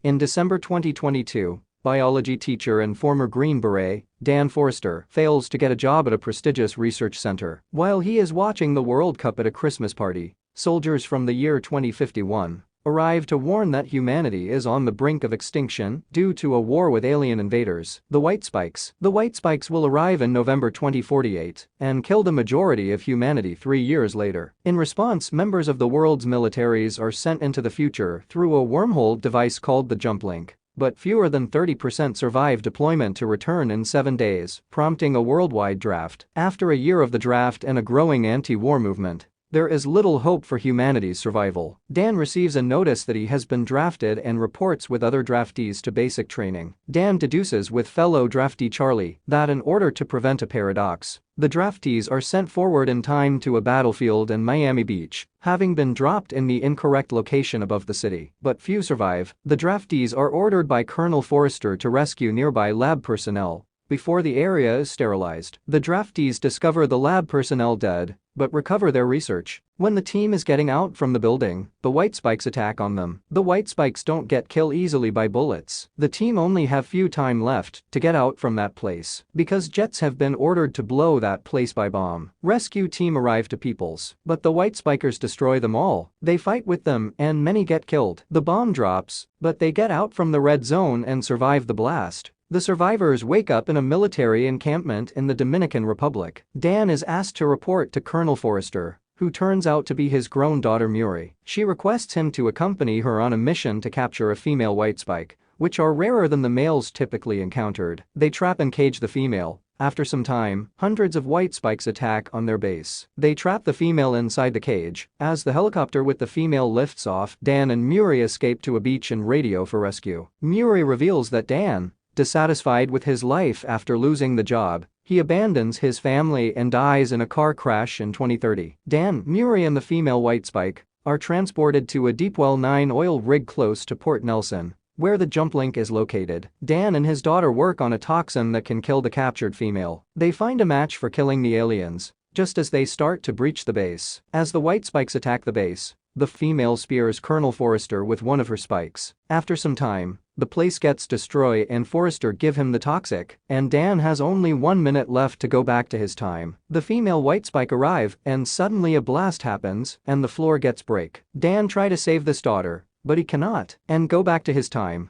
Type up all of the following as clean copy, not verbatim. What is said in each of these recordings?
In December 2022, biology teacher and former Green Beret, Dan Forrester, fails to get a job at a prestigious research center. While he is watching the World Cup at a Christmas party, soldiers from the year 2051 arrive to warn that humanity is on the brink of extinction due to a war with alien invaders, the White Spikes. The White Spikes will arrive in November 2048 and kill the majority of humanity 3 years later. In response, members of the world's militaries are sent into the future through a wormhole device called the Jump Link. But fewer than 30% survive deployment to return in 7 days, prompting a worldwide draft. After a year of the draft and a growing anti-war movement, there is little hope for humanity's survival. Dan receives a notice that he has been drafted and reports with other draftees to basic training. Dan deduces with fellow draftee Charlie that in order to prevent a paradox, the draftees are sent forward in time to a battlefield in Miami Beach, having been dropped in the incorrect location above the city. But few survive. The draftees are ordered by Colonel Forrester to rescue nearby lab personnel before the area is sterilized. The draftees discover the lab personnel dead, but recover their research. When the team is getting out from the building, the White Spikes attack on them. The White Spikes don't get killed easily by bullets. The team only have few time left to get out from that place because jets have been ordered to blow that place by bomb. Rescue team arrive to Peoples, but the White Spikers destroy them all. They fight with them and many get killed. The bomb drops, but they get out from the red zone and survive the blast. The survivors wake up in a military encampment in the Dominican Republic. Dan is asked to report to Colonel Forrester, who turns out to be his grown daughter Muri. She requests him to accompany her on a mission to capture a female White Spike, which are rarer than the males typically encountered. They trap and cage the female. After some time, hundreds of White Spikes attack on their base. They trap the female inside the cage. As the helicopter with the female lifts off, Dan and Muri escape to a beach and radio for rescue. Muri reveals that Dan, dissatisfied with his life after losing the job, he abandons his family and dies in a car crash in 2030. Dan, Muri and the female White Spike are transported to a Deepwell 9 oil rig close to Port Nelson, where the Jump Link is located. Dan and his daughter work on a toxin that can kill the captured female. They find a match for killing the aliens just as they start to breach the base. As the White Spikes attack the base, the female spears Colonel Forrester with one of her spikes. After some time, the place gets destroyed and Forrester give him the toxic, and Dan has only 1 minute left to go back to his time. The female White Spike arrive and suddenly a blast happens and the floor gets break. Dan try to save this daughter, but he cannot and go back to his time.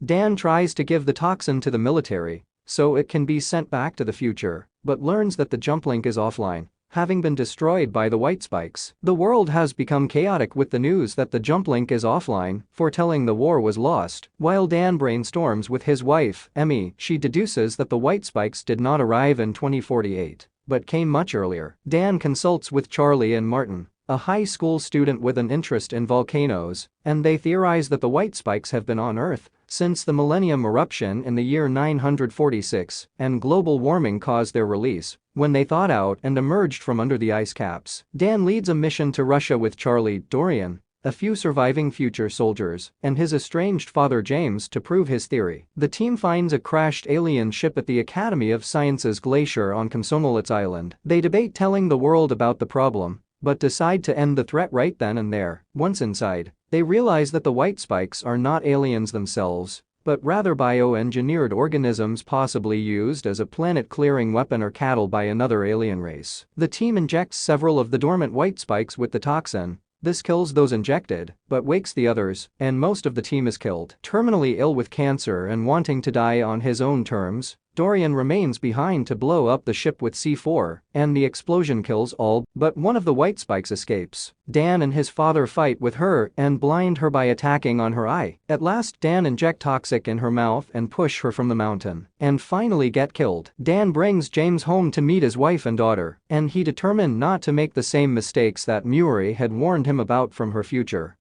Dan tries to give the toxin to the military so it can be sent back to the future, but learns that the Jump Link is offline, having been destroyed by the White Spikes. The world has become chaotic with the news that the Jump Link is offline, foretelling the war was lost. While Dan brainstorms with his wife, Emmy, she deduces that the White Spikes did not arrive in 2048, but came much earlier. Dan consults with Charlie and Martin, a high school student with an interest in volcanoes, and they theorize that the White Spikes have been on Earth since the Millennium eruption in the year 946, and global warming caused their release when they thawed out and emerged from under the ice caps. Dan leads a mission to Russia with Charlie, Dorian, a few surviving future soldiers, and his estranged father James to prove his theory. The team finds a crashed alien ship at the Academy of Sciences glacier on Komsomolets Island. They debate telling the world about the problem, but decide to end the threat right then and there. Once inside, they realize that the White Spikes are not aliens themselves, but rather bioengineered organisms possibly used as a planet-clearing weapon or cattle by another alien race. The team injects several of the dormant White Spikes with the toxin. This kills those injected, but wakes the others, and most of the team is killed. Terminally ill with cancer and wanting to die on his own terms, Dorian remains behind to blow up the ship with C4, and the explosion kills all but one of the White Spikes escapes. Dan and his father fight with her and blind her by attacking on her eye. At last, Dan inject toxic in her mouth and push her from the mountain, and finally get killed. Dan brings James home to meet his wife and daughter, and he determined not to make the same mistakes that Muri had warned him about from her future.